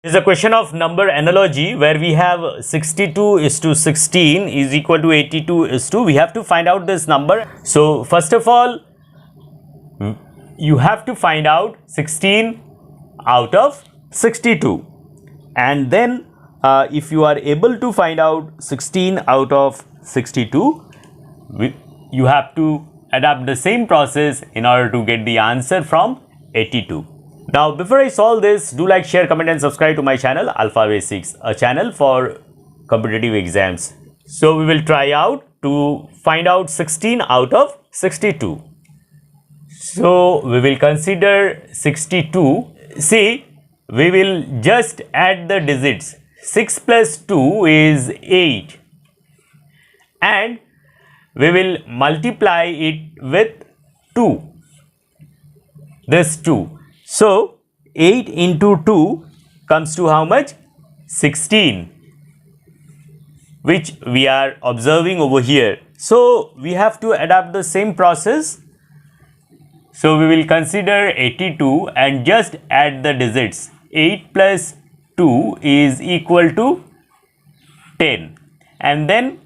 This is a question of number analogy where we have 62:16 is equal to 82:2. We have to find out this number. So first of all, you have to find out 16 out of 62, and then if you are able to find out 16 out of 62, you have to adapt the same process in order to get the answer from 82. Now, before I solve this, do like, share, comment and subscribe to my channel AlphaBasics, a channel for competitive exams. So, we will try out to find out 16 out of 62. So, we will consider 62. See, we will just add the digits. 6 plus 2 is 8, and we will multiply it with 2, this 2. So, 8 into 2 comes to how much? 16, which we are observing over here. So, we have to adapt the same process. So, we will consider 82 and just add the digits. 8 plus 2 is equal to 10, and then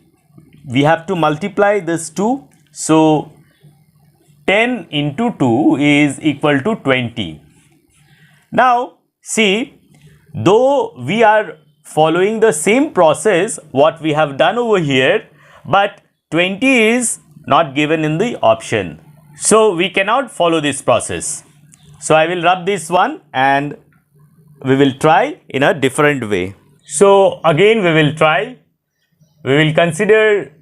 we have to multiply this 2. So, 10 into 2 is equal to 20. Now, see, though we are following the same process what we have done over here, but 20 is not given in the option. So, we cannot follow this process. So, I will rub this one and we will try in a different way. So, again we will try. We will consider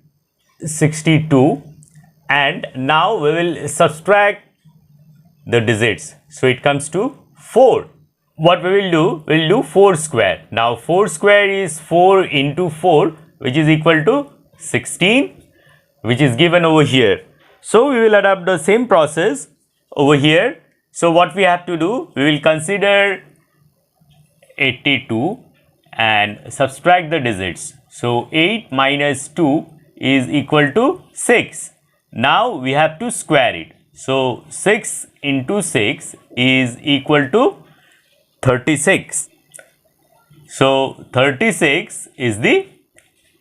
62 and now we will subtract the digits. So, it comes to 4. What we will do? We will do 4 square. Now 4 square is 4 into 4, which is equal to 16, which is given over here. So, we will adapt the same process over here. So, what we have to do? We will consider 82 and subtract the digits. So, 8 minus 2 is equal to 6. Now, we have to square it. So, 6 into 6 is equal to 36. So, 36 is the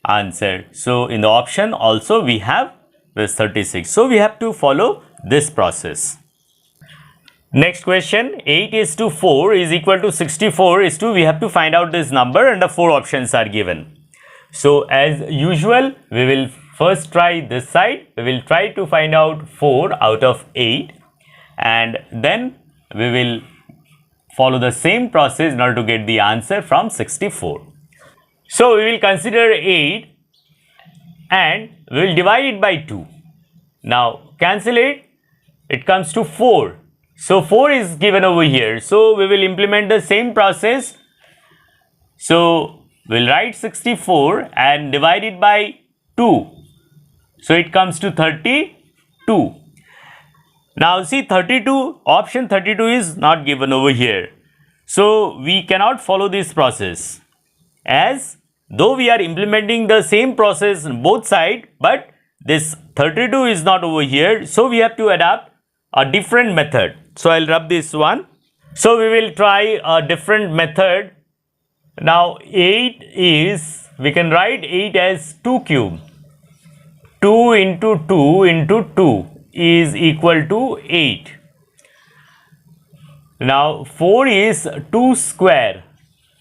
answer. So, in the option also we have this 36. So, we have to follow this process. Next question, 8:4 is equal to 64:2. We have to find out this number and the 4 options are given. So, as usual, we will first try this side. We will try to find out 4 out of 8, and then we will follow the same process in order to get the answer from 64. So, we will consider 8 and we will divide it by 2. Now, cancel it, it comes to 4. So, 4 is given over here. So, we will implement the same process. So, we will write 64 and divide it by 2. So, it comes to 32. Now, see, 32, option 32 is not given over here. So, we cannot follow this process, as though we are implementing the same process on both sides, but this 32 is not over here. So, we have to adapt a different method. So, I will rub this one. So, we will try a different method. Now, 8 is, we can write 8 as 2 cube. 2 into 2 into 2 is equal to 8. Now 4 is 2 square.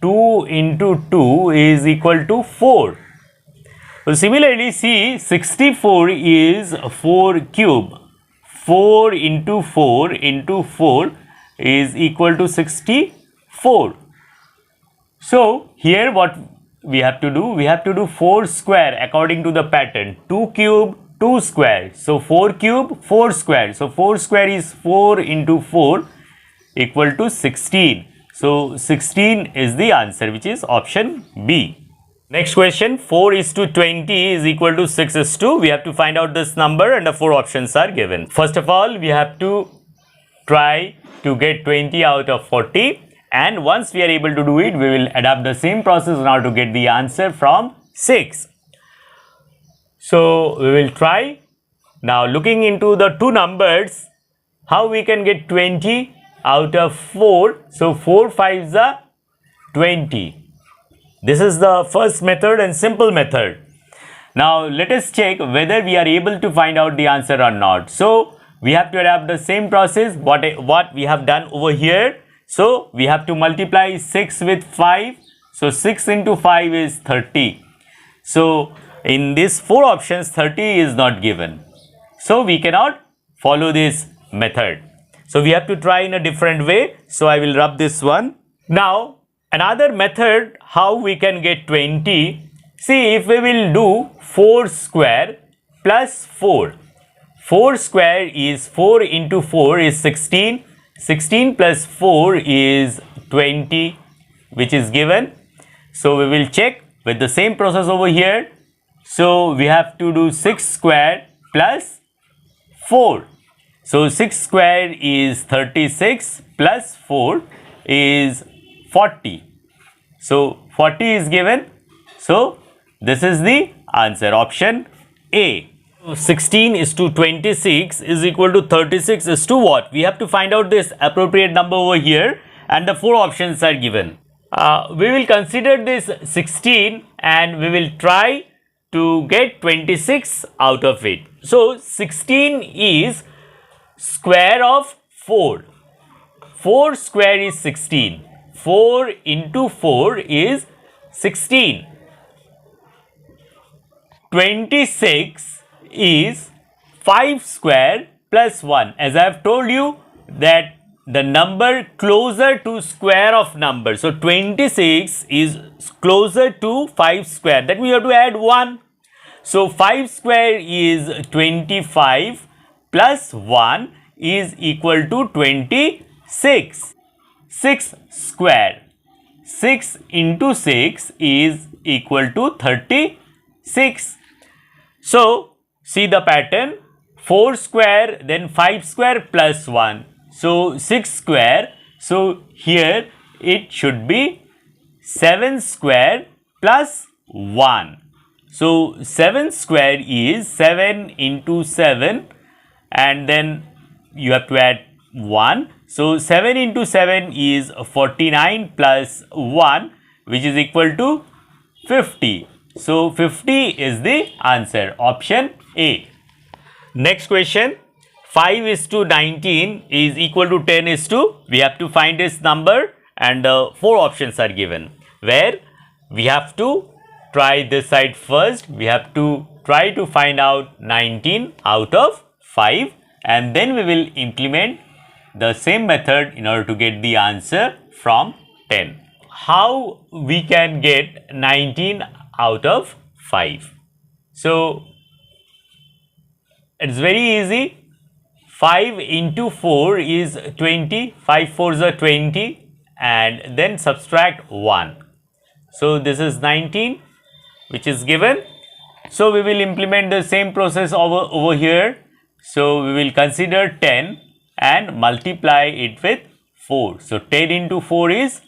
2 into 2 is equal to 4. So similarly, see, 64 is 4 cube. 4 into 4 into 4 is equal to 64. So here what we have to do? We have to do 4 square according to the pattern. 2 cube, 2 square. So 4 cube, 4 square. So 4 square is 4 into 4 equal to 16. So 16 is the answer, which is option B. Next question, 4:20 is equal to 6:2. We have to find out this number and the 4 options are given. First of all, we have to try to get 20 out of 40, and once we are able to do it, we will adapt the same process in order to get the answer from 6. So we will try. Now looking into the two numbers, how we can get 20 out of 4. So 4 5s are 20. This is the first method and simple method. Now let us check whether we are able to find out the answer or not. So we have to adapt the same process what we have done over here. So we have to multiply 6 with 5. So 6 into 5 is 30. So in these 4 options 30 is not given. So we cannot follow this method. So we have to try in a different way. So I will rub this one. Now another method how we can get 20. See, if we will do 4 square plus 4. 4 square is 4 into 4 is 16. 16 plus 4 is 20, which is given. So we will check with the same process over here. So we have to do 6 square plus 4. So 6 square is 36 plus 4 is 40. So 40 is given. So this is the answer, option A. 16 is to 26 is equal to 36 is to what? We have to find out this appropriate number over here, and the 4 options are given. We will consider this 16 and we will try to get 26 out of it. So 16 is square of 4. 4 square is 16. 4 into 4 is 16. 26 is 5 square plus 1. As I have told you that the number closer to square of number. So 26 is closer to 5 square. That means you have to add 1. So 5 square is 25 plus 1 is equal to 26. 6 square. 6 into 6 is equal to 36. So see the pattern, 4 square then 5 square plus 1. So 6 square. So here it should be 7 square plus 1. So 7 square is 7 into 7 and then you have to add 1. So 7 into 7 is 49 plus 1, which is equal to 50. So 50 is the answer, option A. Next question, 5 is to 19 is equal to 10 is to, we have to find this number and 4 options are given, where we have to try this side first. We have to try to find out 19 out of 5 and then we will implement the same method in order to get the answer from 10. How we can get 19 out of 5? So it's very easy. 5 into 4 is 20. 5 4s are 20 and then subtract 1. So this is 19, which is given. So we will implement the same process over here. So we will consider 10 and multiply it with 4. So 10 into 4 is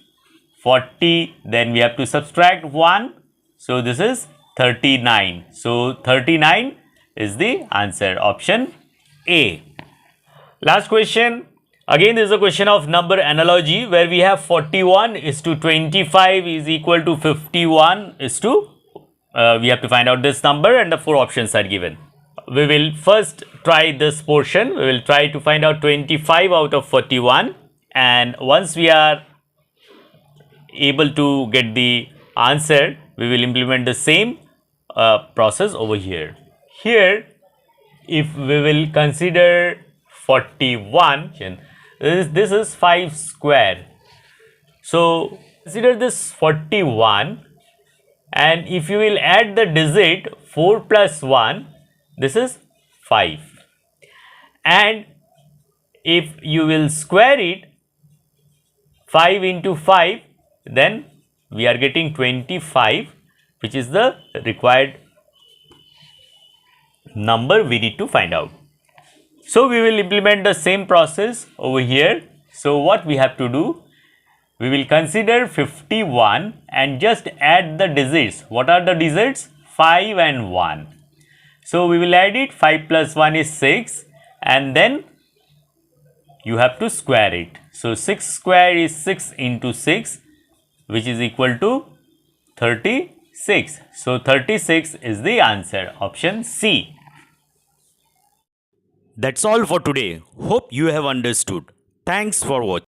40. Then we have to subtract 1. So this is 39. So 39 is the answer, option A. Last question. Again, this is a question of number analogy where we have 41 is to 25 is equal to 51 is to, we have to find out this number and the 4 options are given. We will first try this portion. We will try to find out 25 out of 41, and once we are able to get the answer, we will implement the same process over here. Here, if we will consider 41, this is 5 square. So consider this 41, and if you will add the digit 4 plus 1, this is 5. And if you will square it, 5 into 5, then we are getting 25, which is the required number we need to find out. So we will implement the same process over here. So what we have to do, we will consider 51 and just add the digits. What are the digits? 5 and 1. So we will add it. 5 plus 1 is 6 and then you have to square it. So 6 square is 6 into 6, which is equal to 36. So 36 is the answer. Option C. That's all for today. Hope you have understood. Thanks for watching.